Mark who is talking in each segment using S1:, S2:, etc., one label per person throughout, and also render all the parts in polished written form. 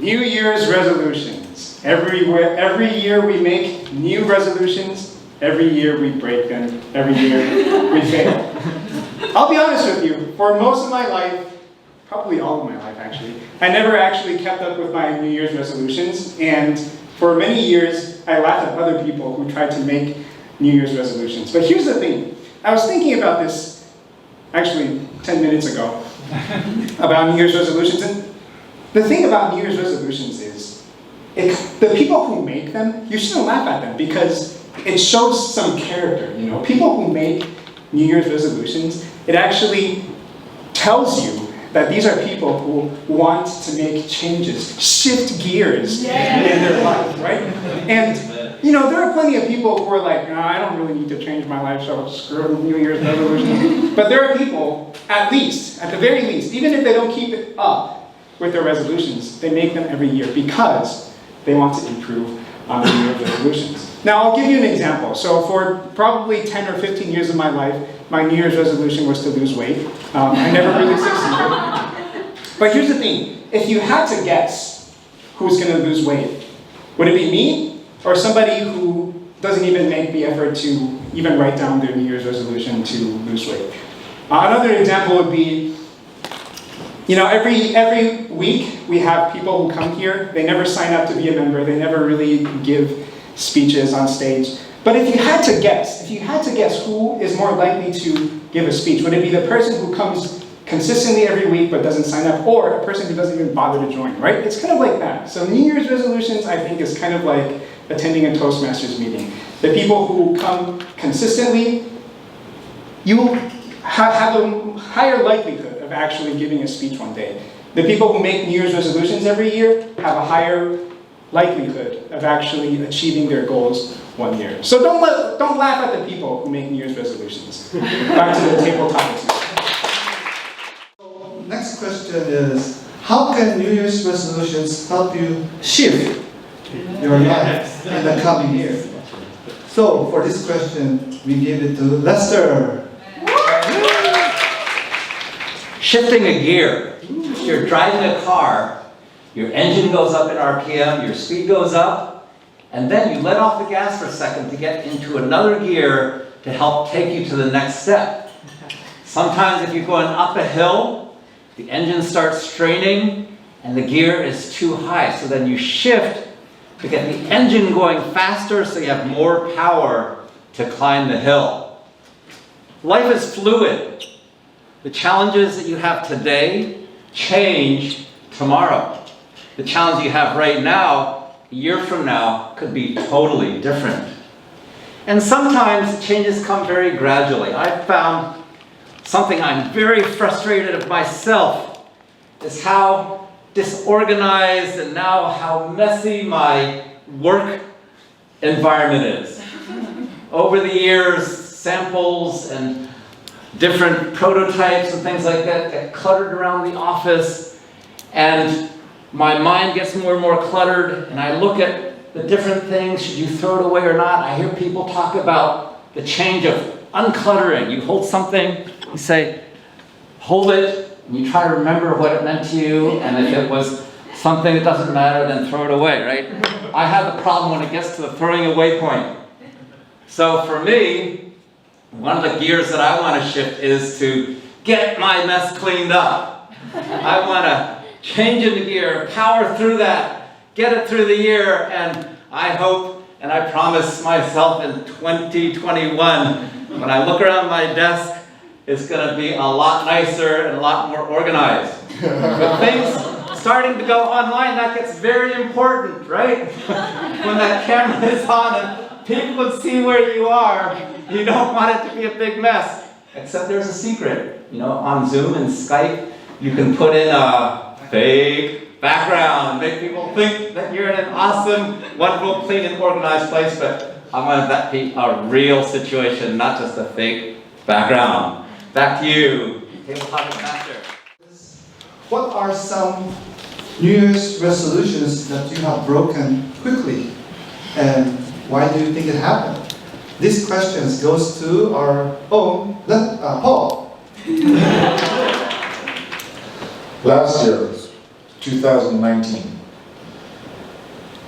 S1: New Year's resolutions. Every year we make new resolutions. Every year we break them. Every year we fail. I'll be honest with you, for most of my life, probably all of my life actually, I never actually kept up with my New Year's resolutions, and for many years I laughed at other people who tried to make New Year's resolutions. But here's the thing, I was thinking about this actually 10 minutes ago, about New Year's resolutions, and the thing about New Year's resolutions is, the people who make them, you shouldn't laugh at them because it shows some character, you know? People who make New Year's resolutions, it actually tells you that these are people who want to make changes, shift gears in their life, right? And, you know, there are plenty of people who are like, no, I don't really need to change my life, so screw New Year's resolutions. But there are people, at the very least, even if they don't keep it up with their resolutions, they make them every year because they want to improve on the New Year's resolutions. Now, I'll give you an example. So for probably 10 or 15 years of my life, my New Year's resolution was to lose weight. I never really succeeded. But here's the thing. If you had to guess who's going to lose weight, would it be me or somebody who doesn't even make the effort to even write down their New Year's resolution to lose weight? Another example would be, you know, every week we have people who come here. They never sign up to be a member. They never really give speeches on stage. But if you had to guess who is more likely to give a speech, would it be the person who comes consistently every week but doesn't sign up, or a person who doesn't even bother to join, right? It's kind of like that. So New Year's resolutions, I think, is kind of like attending a Toastmasters meeting. The people who come consistently, you have a higher likelihood of actually giving a speech one day. The people who make New Year's resolutions every year have a higher likelihood of actually achieving their goals one year. So don't laugh at the people who make New Year's resolutions. Back to the table topics.
S2: So, next question is, how can New Year's resolutions help you shift your life in the coming year? So for this question, we give it to Lester.
S3: Shifting a gear. You're driving a car, your engine goes up in RPM, your speed goes up, and then you let off the gas for a second to get into another gear to help take you to the next step. Sometimes if you're going up a hill, the engine starts straining and the gear is too high, so then you shift to get the engine going faster so you have more power to climb the hill. Life is fluid. The challenges that you have today change tomorrow. The challenge you have right now, a year from now, could be totally different. And sometimes changes come very gradually. I've found something I'm very frustrated of myself is how disorganized and now how messy my work environment is. Over the years, samples and different prototypes and things like that get cluttered around the office, and my mind gets more and more cluttered, and I look at the different things, should you throw it away or not? I hear people talk about the change of uncluttering. You hold something, you say, hold it, and you try to remember what it meant to you, and if it was something that doesn't matter, then throw it away, right? I have the problem when it gets to the throwing away point. So for me, one of the gears that I want to shift is to get my mess cleaned up. I want to change into gear, power through that, get it through the year, and I hope and I promise myself in 2021, when I look around my desk, it's going to be a lot nicer and a lot more organized. With things starting to go online, that gets very important, right? When that camera is on and people can see where you are, you don't want it to be a big mess. Except there's a secret. You know, on Zoom and Skype, you can put in a fake background, make people think that you're in an awesome, wonderful, clean and organized place, but I want that to be a real situation, not just a fake background. Back to you, Table Topic Master.
S2: What are some New Year's resolutions that you have broken quickly, and why do you think it happened? This question goes to our own Paul.
S4: Last year, 2019,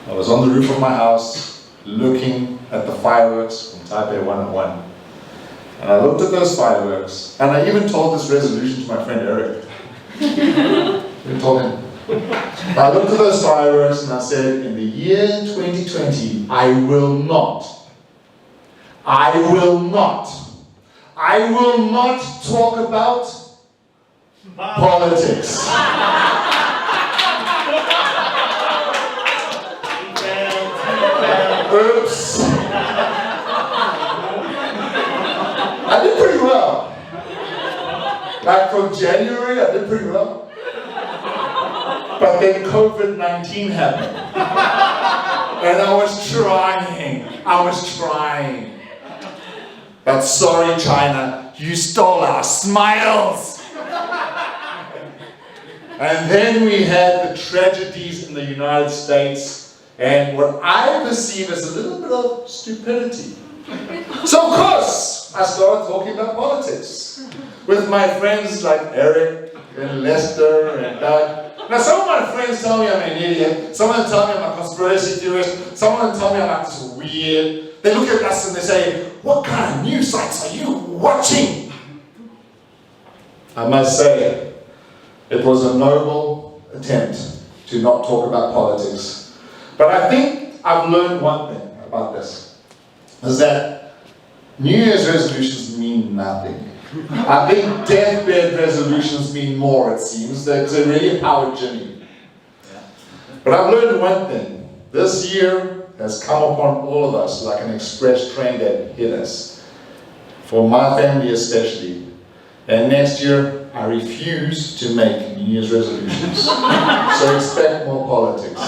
S4: I was on the roof of my house looking at the fireworks from Taipei 101. And I looked at those fireworks, and I even told this resolution to my friend Eric. I told him. I looked at those fireworks and I said, in the year 2020, I will not talk about politics. Oops. I did pretty well. Like from January, I did pretty well. But then COVID-19 happened. And I was trying. But sorry, China, you stole our smiles. And then we had the tragedies in the United States and what I perceive as a little bit of stupidity. So of course, I started talking about politics with my friends like Eric and Lester and Doug. Now some of my friends tell me I'm an idiot, some of them tell me I'm a conspiracy theorist, some of them tell me I'm just weird. They look at us and they say, what kind of news sites are you watching? I must say, it was a noble attempt to not talk about politics. But I think I've learned one thing about this, is that New Year's resolutions mean nothing. I think deathbed resolutions mean more, it seems. They're really empowered Jimmy. But I've learned one thing. This year has come upon all of us like an express train that hit us. For my family especially. And next year, I refuse to make New Year's resolutions. So expect more politics.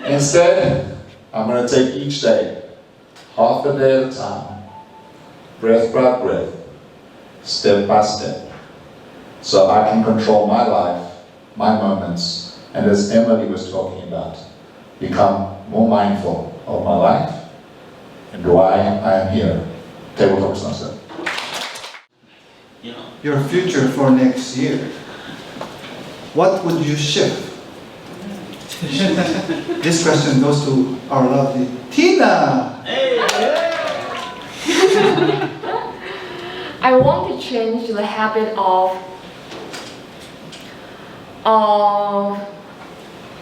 S4: Instead, I'm going to take each day, half a day at a time, breath by breath, step by step, so I can control my life, my moments, and as Emily was talking about, become more mindful of my life and why I am here. Table Toastmaster.
S2: Your future for next year. What would you shift? This question goes to our lovely Tina.
S5: I want to change the habit of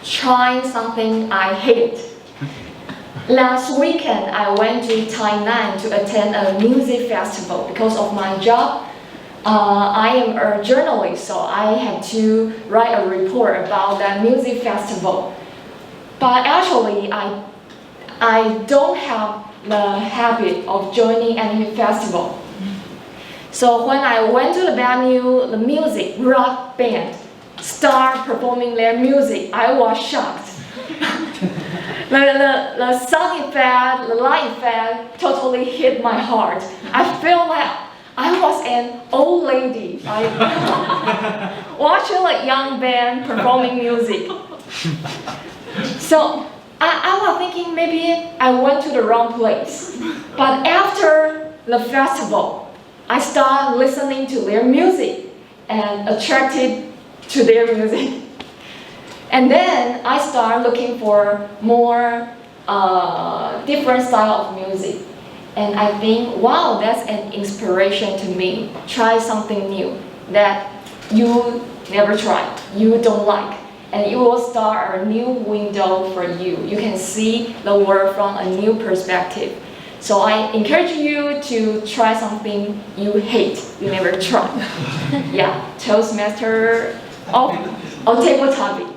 S5: trying something I hate. Last weekend, I went to Thailand to attend a music festival. Because of my job, I am a journalist, so I had to write a report about that music festival. But actually, I don't have the habit of joining any festival. So when I went to the venue, the music, rock band, start performing their music, I was shocked. The sound effect, the light effect totally hit my heart. I felt like I was an old lady, like, watching a young band performing music. So I was thinking maybe I went to the wrong place. But after the festival, I started listening to their music and attracted to their music. And then I started looking for more different style of music. And I think, wow, that's an inspiration to me. Try something new that you never tried, you don't like. And it will start a new window for you. You can see the world from a new perspective. So I encourage you to try something you hate, you never tried. Yeah, Toastmaster of table topic.